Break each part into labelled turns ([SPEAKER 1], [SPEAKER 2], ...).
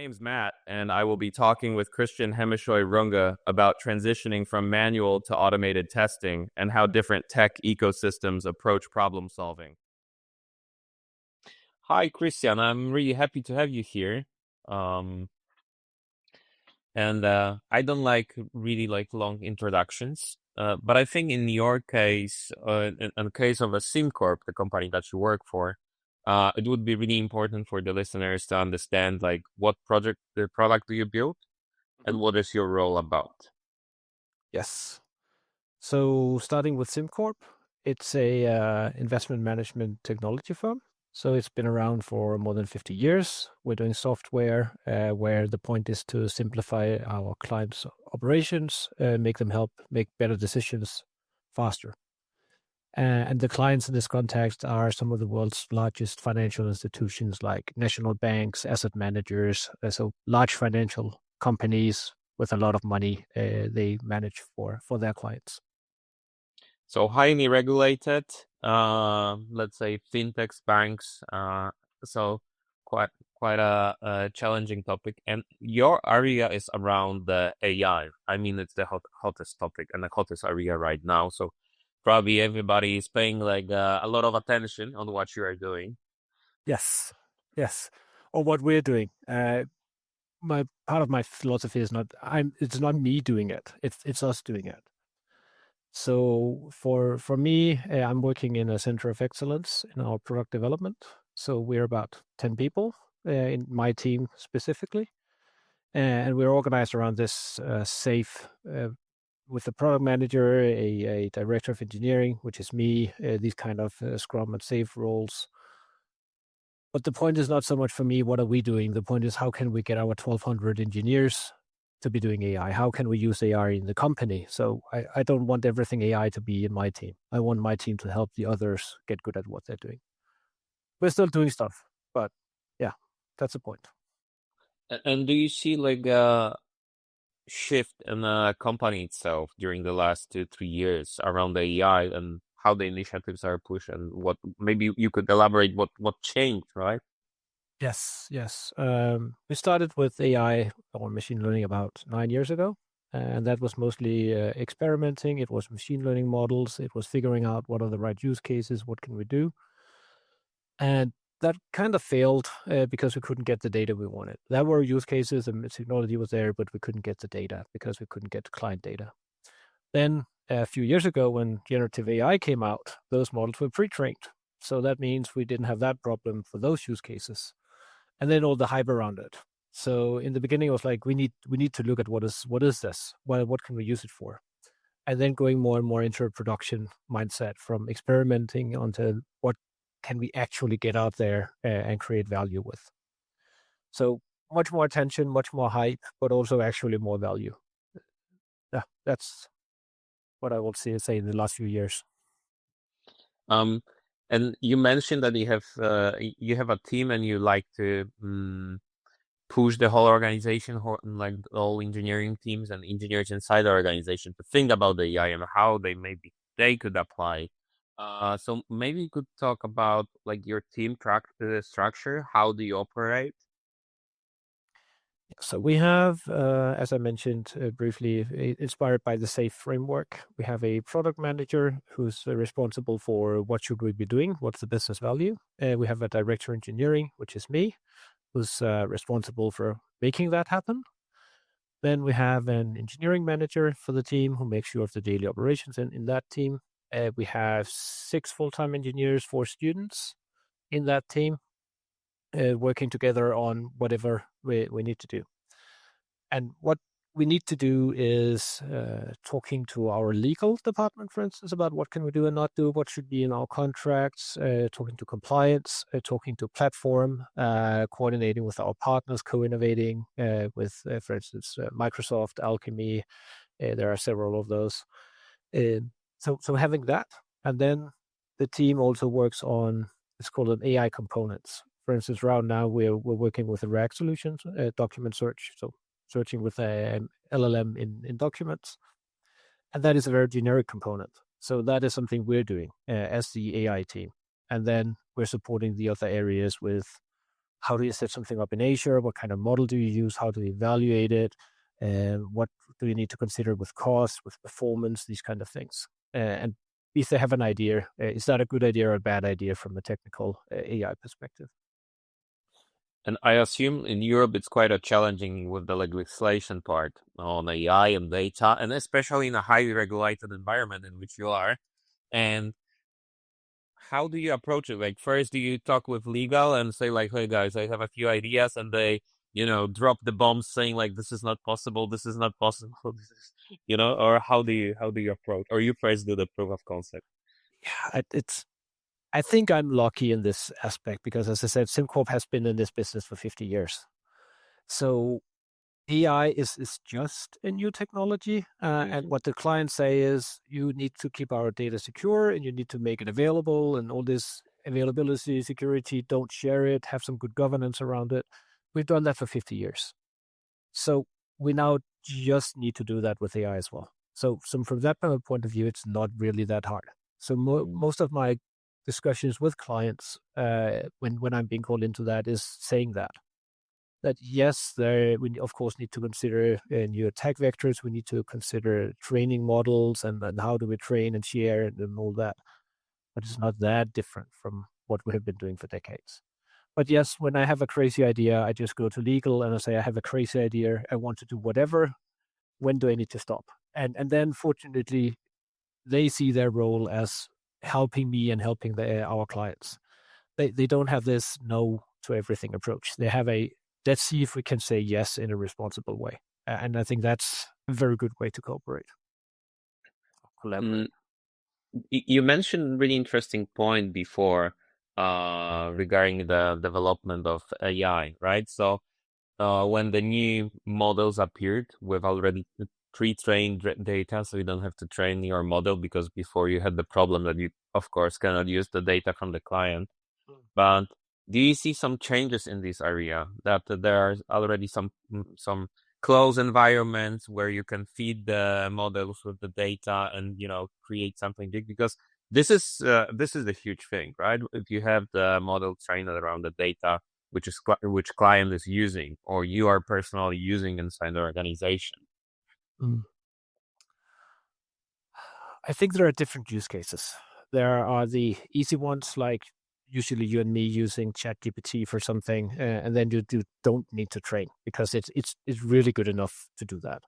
[SPEAKER 1] name's Matt, and I will be talking with Christian Hemmeshøj Runge about transitioning from manual to automated testing and how different tech ecosystems approach problem solving. Hi, Christian. I'm really happy to have you here. Um, and I don't really like long introductions, but I think in your case, in the case of a SimCorp, the company that you work for, it would be really important for the listeners to understand what the product do you build and
[SPEAKER 2] Mhm.
[SPEAKER 1] what is your role about.
[SPEAKER 2] Yes. So starting with SimCorp, it's a investment management technology firm. So it's been around for more than 50 years. We're doing software where the point is to simplify our clients' operations, make them help make better decisions faster. And the clients in this context are some of the world's largest financial institutions like national banks, asset managers, so large financial companies with a lot of money they manage for their clients.
[SPEAKER 1] So highly regulated, let's say fintechs, banks. So quite a challenging topic. And your area is around the AI. I mean, it's the hottest topic and the hottest area right now. So probably everybody is paying a lot of attention on what you are doing.
[SPEAKER 2] Yes, yes. Or what we're doing. My part of my philosophy is not I'm. It's not me doing it. It's us doing it. So for me, I'm working in a center of excellence in our product development. So we're about 10 people in my team specifically, and we're organized around this safe with a product manager, a director of engineering, which is me, these kind of Scrum and safe roles. But the point is not so much for me, what are we doing? The point is, how can we get our 1,200 engineers to be doing AI? How can we use AI in the company? So I don't want everything AI to be in my team. I want my team to help the others get good at what they're doing. We're still doing stuff, but yeah, that's the point.
[SPEAKER 1] And do you see a shift in the company itself during the last 2-3 years around the AI and how the initiatives are pushed and what maybe you could elaborate what changed, right?
[SPEAKER 2] Yes, yes. We started with AI or machine learning about 9 years ago. And that was mostly experimenting. It was machine learning models. It was figuring out what are the right use cases, what can we do. And that kind of failed because we couldn't get the data we wanted. There were use cases and technology was there, but we couldn't get the data because we couldn't get client data. Then a few years ago, when generative AI came out, those models were pre-trained. So that means we didn't have that problem for those use cases. And then all the hype around it. So in the beginning, it was like we need to look at what is this? What can we use it for? And then going more and more into a production mindset from experimenting onto what can we actually get out there and create value with. So much more attention, much more hype, but also actually more value. Yeah, that's what I will say in the last few years.
[SPEAKER 1] Um, and you mentioned that you have a team and you like to push the whole organization, like all engineering teams and engineers inside the organization to think about the AI and how they could apply. So maybe you could talk about your team structure. How do you operate?
[SPEAKER 2] So we have, as I mentioned briefly, inspired by the SAFE framework, we have a product manager who's responsible for what should we be doing, what's the business value. We have a director of engineering, which is me, who's responsible for making that happen. Then we have an engineering manager for the team who makes sure of the daily operations in that team. We have 6 full-time engineers, 4 students in that team, working together on whatever we need to do. And what we need to do is talking to our legal department, for instance, about what can we do and not do, what should be in our contracts, talking to compliance, talking to platform, coordinating with our partners, co-innovating with, for instance, Microsoft, Alchemy. There are several of those. So having that, and then the team also works on, it's called an AI components. For instance, right now we're working with a RAG solution, document search. So searching with a LLM in documents. And that is a very generic component. So that is something we're doing as the AI team. And then we're supporting the other areas with how do you set something up in Azure? What kind of model do you use? How do you evaluate it? What do you need to consider with cost, with performance, these kind of things? And if they have an idea, is that a good idea or a bad idea from a technical AI perspective?
[SPEAKER 1] And I assume in Europe it's quite a challenging with the legislation part on AI and data, and especially in a highly regulated environment in which you are. And how do you approach it? Like, first, do you talk with legal and say like, "Hey guys, I have a few ideas," and they, drop the bombs saying like, "This is not possible. This is not possible." This is, or how do you approach? Or you first do the proof of concept?
[SPEAKER 2] Yeah, I think I'm lucky in this aspect because, as I said, SimCorp has been in this business for 50 years. So AI is just a new technology. And what the clients say is you need to keep our data secure and you need to make it available and all this availability, security, don't share it, have some good governance around it. We've done that for 50 years. So we now just need to do that with AI as well. So from that point of view, it's not really that hard. So most of my discussions with clients when I'm being called into that is saying that yes, we of course need to consider new attack vectors. We need to consider training models and how do we train and share and all that. But it's not that different from what we have been doing for decades. But yes, when I have a crazy idea, I just go to legal and I say, I have a crazy idea. I want to do whatever. When do I need to stop? And then fortunately, they see their role as helping me and helping our clients. They don't have this no to everything approach. They have a let's see if we can say yes in a responsible way. And I think that's a very good way to cooperate. Collaborate.
[SPEAKER 1] You mentioned a really interesting point before regarding the development of AI, right? So when the new models appeared with already pre-trained data, so you don't have to train your model because before you had the problem that you, of course, cannot use the data from the client. But do you see some changes in this area that there are already some closed environments where you can feed the models with the data and create something big? Because this is a huge thing, right? If you have the model trained around the data which client is using or you are personally using inside the organization.
[SPEAKER 2] I think there are different use cases. There are the easy ones, like usually you and me using ChatGPT for something, and then you don't need to train because it's really good enough to do that.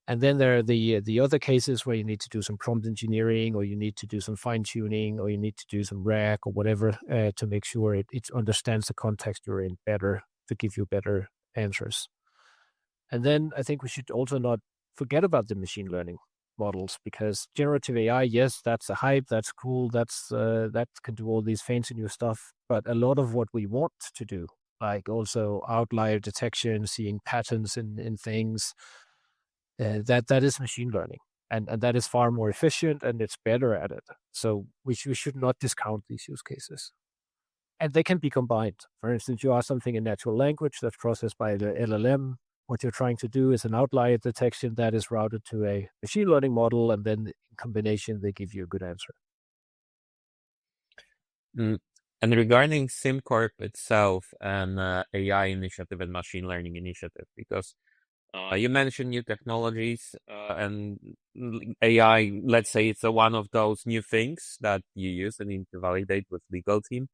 [SPEAKER 2] And then there are the other cases where you need to do some prompt engineering, or you need to do some fine tuning, or you need to do some RAG or whatever to make sure it understands the context you're in better to give you better answers. And then I think we should also not forget about the machine learning models, because generative AI, yes, that's a hype, that's cool, that can do all these fancy new stuff. But a lot of what we want to do, like also outlier detection, seeing patterns in things, that is machine learning, and that is far more efficient and it's better at it. So we should not discount these use cases. And they can be combined. For instance, you ask something in natural language that's processed by the LLM. What you're trying to do is an outlier detection that is routed to a machine learning model, and then in combination, they give you a good answer.
[SPEAKER 1] And regarding SimCorp itself and AI initiative and machine learning initiative, because you mentioned new technologies and AI, let's say it's one of those new things that you use and need to validate with legal team.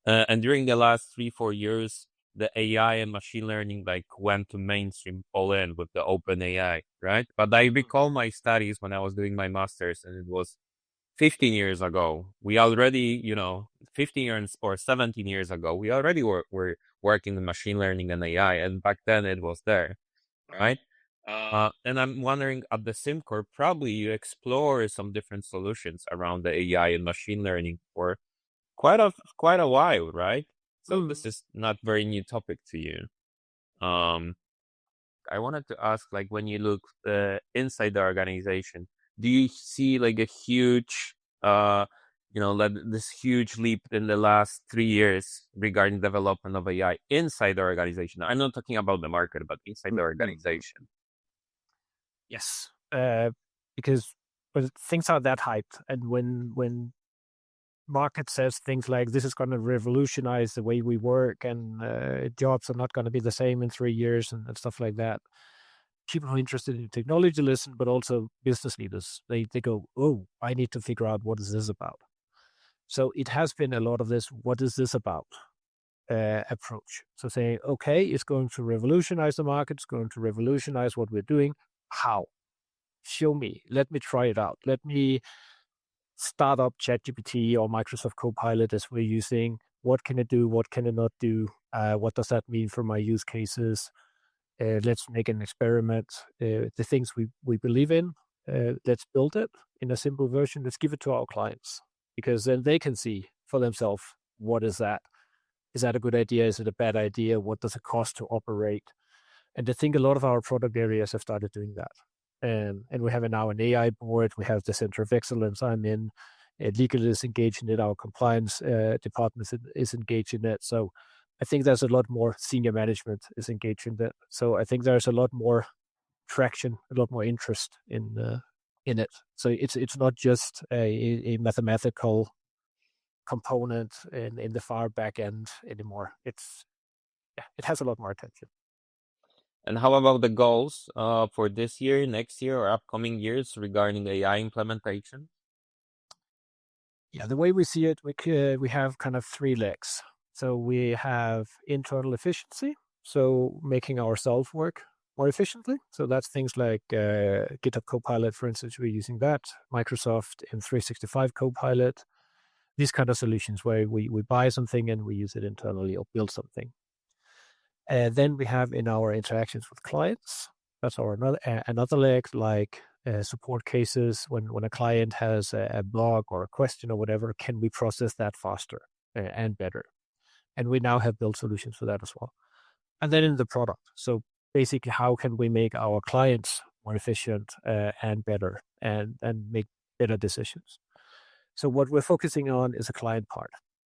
[SPEAKER 1] And during the last 3-4 years, the AI and machine learning went to mainstream all in with the open AI, right? But I recall my studies when I was doing my master's, and it was 15 years ago. We already, 15 years or 17 years ago, we already were working in machine learning and AI, and back then it was there, right? And I'm wondering, at the SimCorp, probably you explore some different solutions around the AI and machine learning for quite a while, right? So this is not very new topic to you. I wanted to ask, when you look inside the organization, do you see a huge, this huge leap in the last 3 years regarding development of AI inside the organization? I'm not talking about the market, but inside the organization.
[SPEAKER 2] Yes, because things are that hyped, and when market says things like this is going to revolutionize the way we work, and jobs are not going to be the same in 3 years, and stuff like that. People who are interested in technology listen, but also business leaders. They go, oh, I need to figure out what is this about. So it has been a lot of this, what is this about approach. So saying, okay, it's going to revolutionize the market, it's going to revolutionize what we're doing. How? Show me. Let me try it out. Let me start up ChatGPT or Microsoft Copilot as we're using. What can it do? What can it not do? What does that mean for my use cases? Let's make an experiment. The things we believe in, let's build it in a simple version. Let's give it to our clients, because then they can see for themselves, what is that? Is that a good idea? Is it a bad idea? What does it cost to operate? And I think a lot of our product areas have started doing that. And we have now an AI board. We have the Center of Excellence I'm in. Legal is engaged in it. Our compliance department is engaged in it. So I think there's a lot more senior management is engaged in that. So I think there's a lot more traction, a lot more interest in it. So it's not just a mathematical component in the far back end anymore. It has a lot more attention.
[SPEAKER 1] And how about the goals for this year, next year, or upcoming years regarding AI implementation?
[SPEAKER 2] Yeah, the way we see it, we have kind of 3 legs. So we have internal efficiency, so making ourselves work more efficiently. So that's things like GitHub Copilot, for instance, we're using that. Microsoft M365 Copilot, these kind of solutions where we buy something and we use it internally or build something. Then we have in our interactions with clients, that's our another leg, like support cases. When a client has a blog or a question or whatever, can we process that faster and better? And we now have built solutions for that as well. And then in the product, so basically, how can we make our clients more efficient and better and make better decisions? So what we're focusing on is a client part.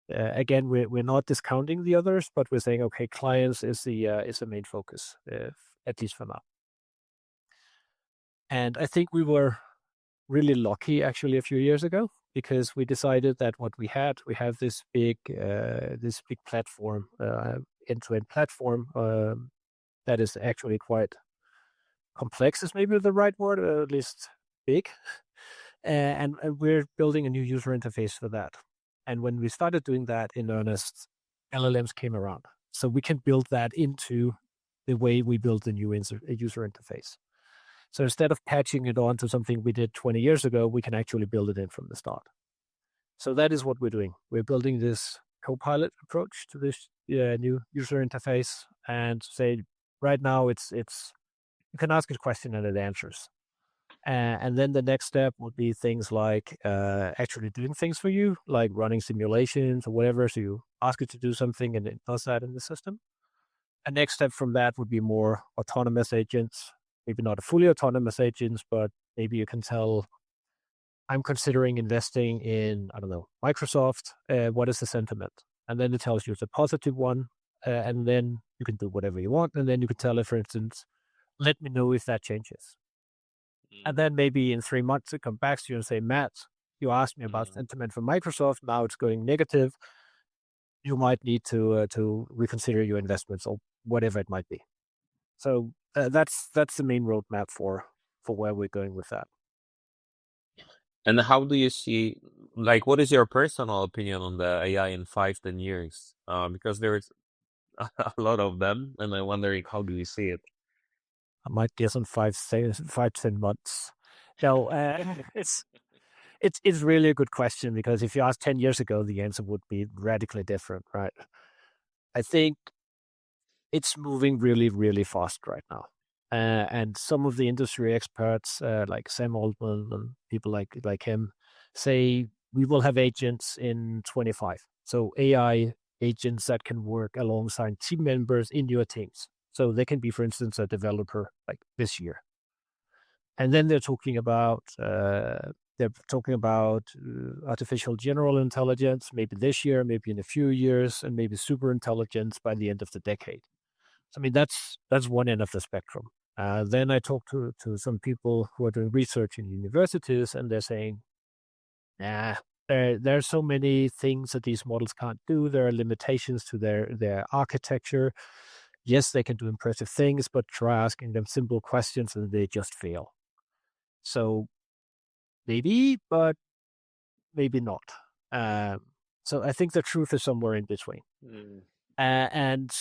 [SPEAKER 2] Again, we're not discounting the others, but we're saying, okay, clients is the main focus, at least for now. And I think we were really lucky actually a few years ago, because we decided that what we have this big platform, end-to-end platform that is actually quite complex, is maybe the right word, or at least big. And we're building a new user interface for that. And when we started doing that in earnest, LLMs came around. So we can build that into the way we build the new user interface. So instead of patching it on to something we did 20 years ago, we can actually build it in from the start. So that is what we're doing. We're building this Copilot approach to this new user interface, and say right now it's you can ask a question and it answers. And then the next step would be things like actually doing things for you, like running simulations or whatever. So you ask it to do something and it does that in the system. A next step from that would be more autonomous agents, maybe not a fully autonomous agents, but maybe you can tell, I'm considering investing in, I don't know, Microsoft. What is the sentiment? And then it tells you it's a positive one. And then you can do whatever you want. And then you can tell it, for instance, let me know if that changes. And then maybe in 3 months, it comes back to you and say, Matt, you asked me about sentiment from Microsoft. Now it's going negative. You might need to reconsider your investments or whatever it might be. So that's the main roadmap for where we're going with that.
[SPEAKER 1] And how do you see, like, what is your personal opinion on the AI in 5-10 years? Because there's a lot of them, and I'm wondering, how do you see it?
[SPEAKER 2] I might guess on 5-10 months. No, it's really a good question, because if you asked 10 years ago, the answer would be radically different, right? I think it's moving really, really fast right now. And some of the industry experts, like Sam Altman and people like him, say we will have agents in 25. So AI agents that can work alongside team members in your teams. So they can be, for instance, a developer like this year. And then they're talking about artificial general intelligence, maybe this year, maybe in a few years, and maybe super intelligence by the end of the decade. So, I mean, that's one end of the spectrum. Then I talked to some people who are doing research in universities, and they're saying, nah, There are so many things that these models can't do. There are limitations to their architecture. Yes, they can do impressive things, but try asking them simple questions and they just fail. So maybe, but maybe not. So I think the truth is somewhere in between. And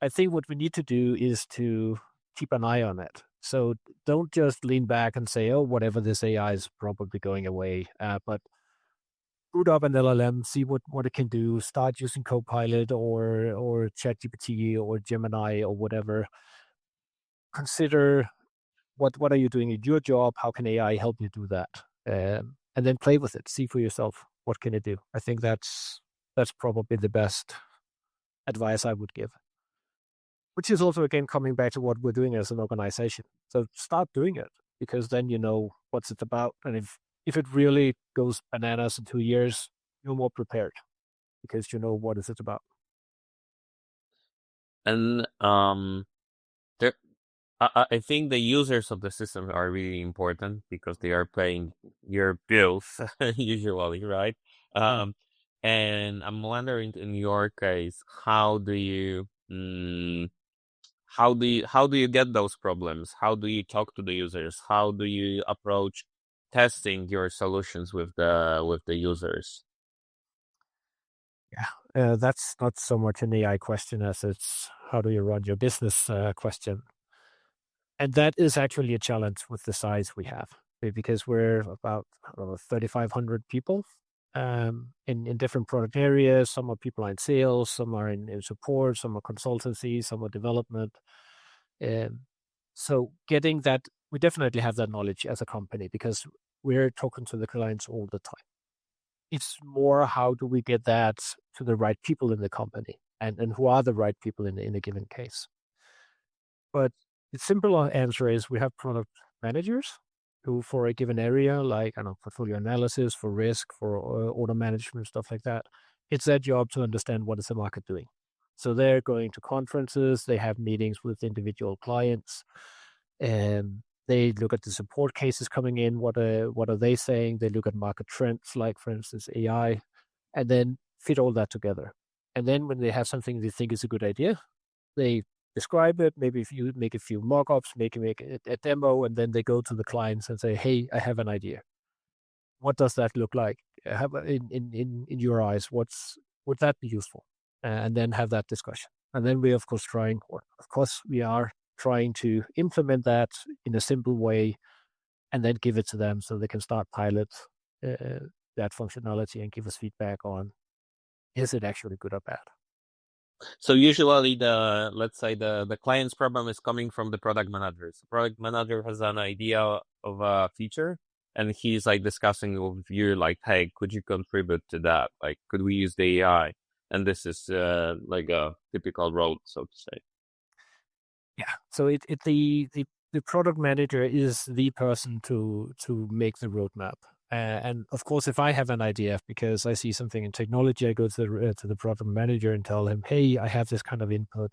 [SPEAKER 2] I think what we need to do is to keep an eye on it. So don't just lean back and say, oh, whatever, this AI is probably going away. But boot up an LLM, see what it can do, start using Copilot or ChatGPT or Gemini or whatever. Consider what are you doing in your job? How can AI help you do that? And then play with it. See for yourself what can it do. I think that's probably the best advice I would give. Which is also again coming back to what we're doing as an organization. So start doing it because then you know what's it about, and if it really goes bananas in 2 years, you're more prepared because you know what is it about.
[SPEAKER 1] And there, I think the users of the system are really important because they are paying your bills usually, right? Um, and I'm wondering, in your case, how do you get those problems? How do you talk to the users? How do you approach testing your solutions with the users?
[SPEAKER 2] Yeah, that's not so much an AI question as it's how do you run your business question. And that is actually a challenge with the size we have because we're about 3,500 people in different product areas. Some are people in sales, some are in support, some are consultancy, some are development. So getting that, we definitely have that knowledge as a company because we're talking to the clients all the time. It's more how do we get that to the right people in the company and who are the right people in a given case. But the simple answer is we have product managers who, for a given area, like I don't know, portfolio analysis, for risk, for order management, stuff like that, it's their job to understand what is the market doing. So they're going to conferences, they have meetings with individual clients, and they look at the support cases coming in. What are they saying? They look at market trends, like for instance AI, and then fit all that together. And then when they have something they think is a good idea, they describe it. Maybe if you make a few mock-ups, make a demo, and then they go to the clients and say, "Hey, I have an idea. What does that look like? Have in your eyes, would that be useful?" And then have that discussion. And then we, of course, we are trying to implement that in a simple way, and then give it to them so they can start pilot that functionality and give us feedback on is it actually good or bad.
[SPEAKER 1] So usually let's say the client's problem is coming from the product manager. So product manager has an idea of a feature and he's like discussing with you like, hey, could you contribute to that? Like, could we use the AI? And this is like a typical road, so to say.
[SPEAKER 2] Yeah. So the product manager is the person to make the roadmap. And of course, if I have an idea because I see something in technology, I go to the product manager and tell him, "Hey, I have this kind of input."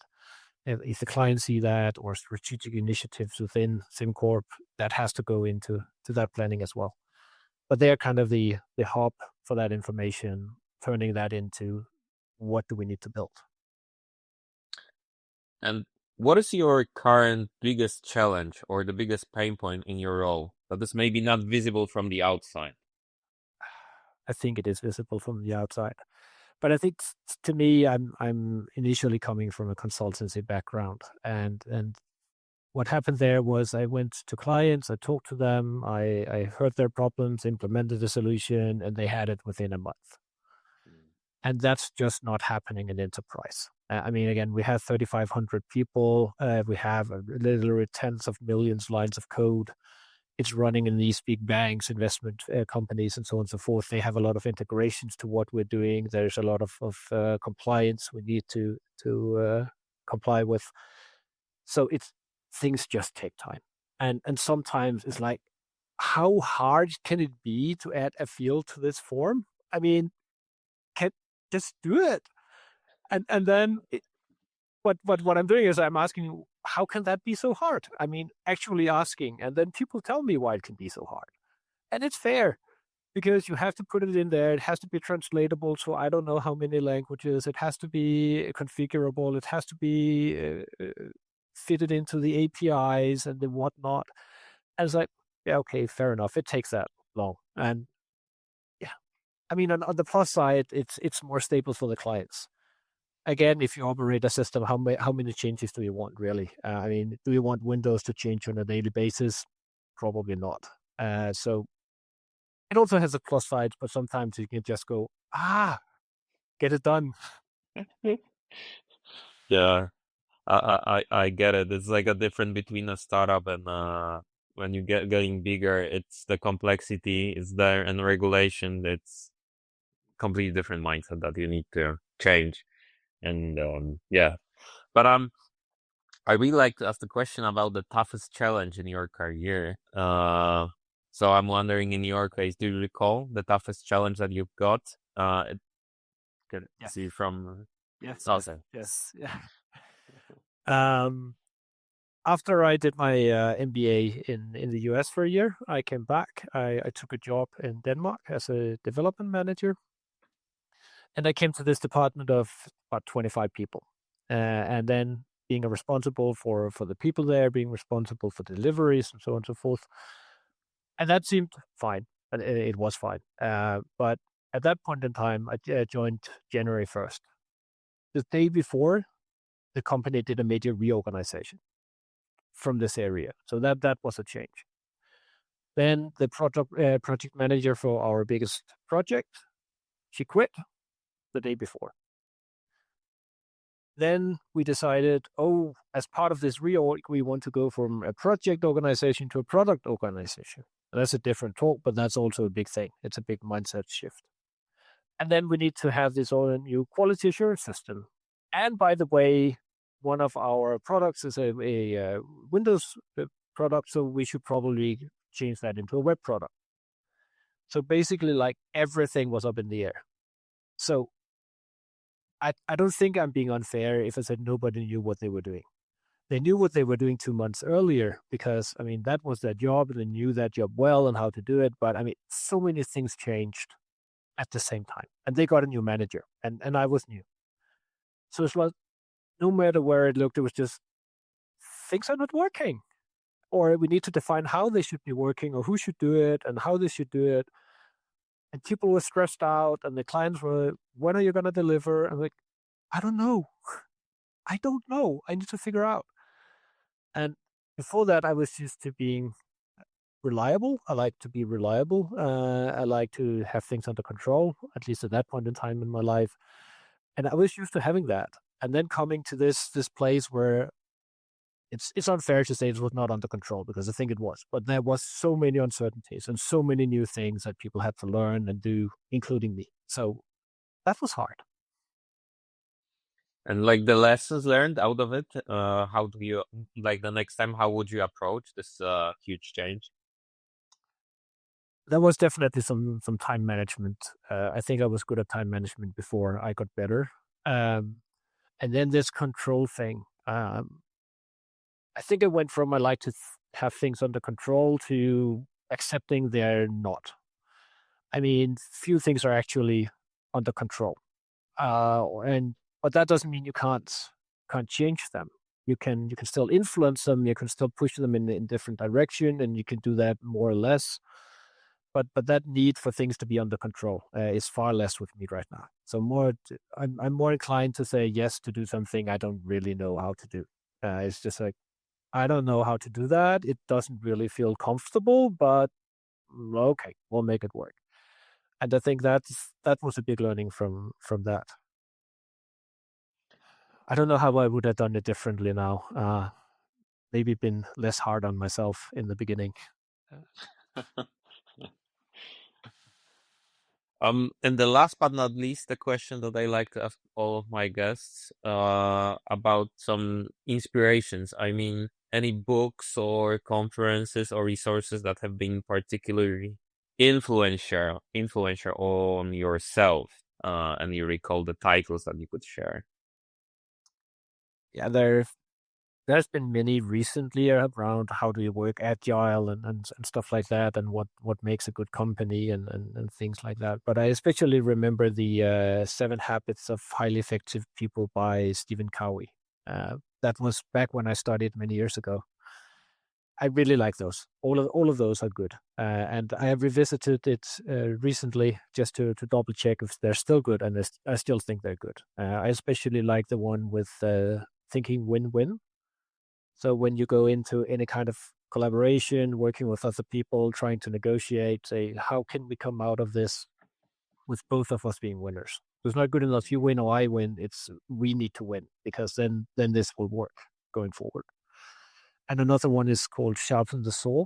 [SPEAKER 2] If the client see that or strategic initiatives within SimCorp, that has to go into that planning as well. But they are kind of the hub for that information, turning that into what do we need to build.
[SPEAKER 1] And what is your current biggest challenge or the biggest pain point in your role that is maybe not visible from the outside?
[SPEAKER 2] I think it is visible from the outside. But I think to me, I'm initially coming from a consultancy background, and what happened there was I went to clients, I talked to them, I heard their problems, implemented a solution, and they had it within a month. And that's just not happening in enterprise. I mean, again, we have 3,500 people. We have literally tens of millions lines of code. It's running in these big banks, investment companies, and so on and so forth. They have a lot of integrations to what we're doing. There's a lot of compliance we need to comply with. So things just take time, and sometimes it's like, how hard can it be to add a field to this form? I mean, can just do it, and then what I'm doing is I'm asking, how can that be so hard? I mean, actually asking, and then people tell me why it can be so hard, and it's fair. because you have to put it in there. It has to be translatable. So I don't know how many languages. It has to be configurable. It has to be fitted into the APIs and the whatnot. And it's like, yeah, okay, fair enough. It takes that long. And yeah, I mean, on the plus side, it's more stable for the clients. Again, if you operate a system, how many changes do you want really? I mean, do you want Windows to change on a daily basis? Probably not. So it also has a plus side, but sometimes you can just go, get it done.
[SPEAKER 1] Yeah, I get it. It's like a difference between a startup and when you getting bigger, it's the complexity is there and regulation. It's completely different mindset that you need to change. And yeah, but I really like to ask the question about the toughest challenge in your career. So I'm wondering, in your case, do you recall the toughest challenge that you've got? It can
[SPEAKER 2] Yes.
[SPEAKER 1] see from
[SPEAKER 2] Yes.
[SPEAKER 1] awesome.
[SPEAKER 2] Yes. Yeah. After I did my MBA in the US for a year, I came back. I took a job in Denmark as a development manager. And I came to this department of about 25 people. And then being responsible for the people there, being responsible for deliveries and so on and so forth. And that seemed fine. And it was fine. But at that point in time, I joined January 1st. The day before, the company did a major reorganization from this area. So that was a change. Then the project manager for our biggest project, she quit the day before. Then we decided, as part of this reorg, we want to go from a project organization to a product organization. And that's a different talk, but that's also a big thing. It's a big mindset shift. And then we need to have this all new quality assurance system. And by the way, one of our products is a Windows product, so we should probably change that into a web product. So basically, like everything was up in the air. So I don't think I'm being unfair if I said nobody knew what they were doing. They knew what they were doing 2 months earlier because, I mean, that was their job and they knew that job well and how to do it. But I mean, so many things changed at the same time. And they got a new manager and I was new. So it was no matter where it looked, it was just things are not working. Or we need to define how they should be working or who should do it and how they should do it. And people were stressed out and the clients were, when are you going to deliver? I'm like, I don't know. I don't know. I need to figure out. And before that, I was used to being reliable. I like to be reliable. I like to have things under control, at least at that point in time in my life. And I was used to having that. And then coming to this place where it's unfair to say it was not under control because I think it was, but there was so many uncertainties and so many new things that people had to learn and do, including me. So that was hard.
[SPEAKER 1] And like the lessons learned out of it, how do you like the next time? How would you approach this huge change?
[SPEAKER 2] There was definitely some time management. I think I was good at time management before I got better. And then this control thing. I think I went from I like to have things under control to accepting they're not. I mean, few things are actually under control, but that doesn't mean you can't change them. You can still influence them. You can still push them in different direction, and you can do that more or less. But that need for things to be under control is far less with me right now. So I'm more inclined to say yes to do something I don't really know how to do. It's just like I don't know how to do that. It doesn't really feel comfortable, but okay, we'll make it work. And I think that was a big learning from that. I don't know how I would have done it differently now. Maybe been less hard on myself in the beginning.
[SPEAKER 1] And the last but not least, the question that I like to ask all of my guests, about some inspirations. I mean, any books or conferences or resources that have been particularly influential on yourself, and you recall the titles that you could share.
[SPEAKER 2] Yeah, there there's been many recently around how do you work agile and stuff like that, and what makes a good company and things like that. But I especially remember the 7 Habits of Highly Effective People by Stephen Covey. That was back when I studied many years ago. I really like those. All of those are good, and I have revisited it recently just to double check if they're still good, and I still think they're good. I especially like the one with thinking win-win. So when you go into any kind of collaboration, working with other people, trying to negotiate, say how can we come out of this with both of us being winners? So it's not good enough you win or I win. It's we need to win because then this will work going forward. And another one is called Sharpen the Saw,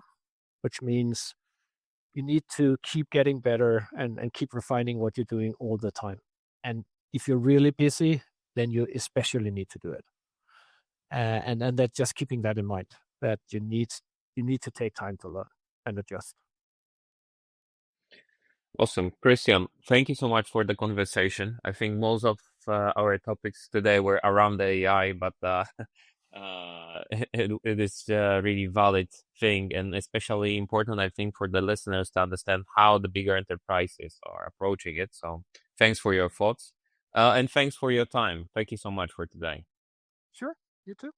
[SPEAKER 2] which means you need to keep getting better and keep refining what you're doing all the time. And if you're really busy, then you especially need to do it. And that just keeping that in mind, that you need to take time to learn and adjust.
[SPEAKER 1] Awesome. Christian, thank you so much for the conversation. I think most of our topics today were around the AI, but it is a really valid thing, and especially important, I think, for the listeners to understand how the bigger enterprises are approaching it. So thanks for your thoughts, and thanks for your time. Thank you so much for today.
[SPEAKER 2] Sure, you too.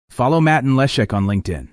[SPEAKER 3] Follow Matt and Leszek on LinkedIn.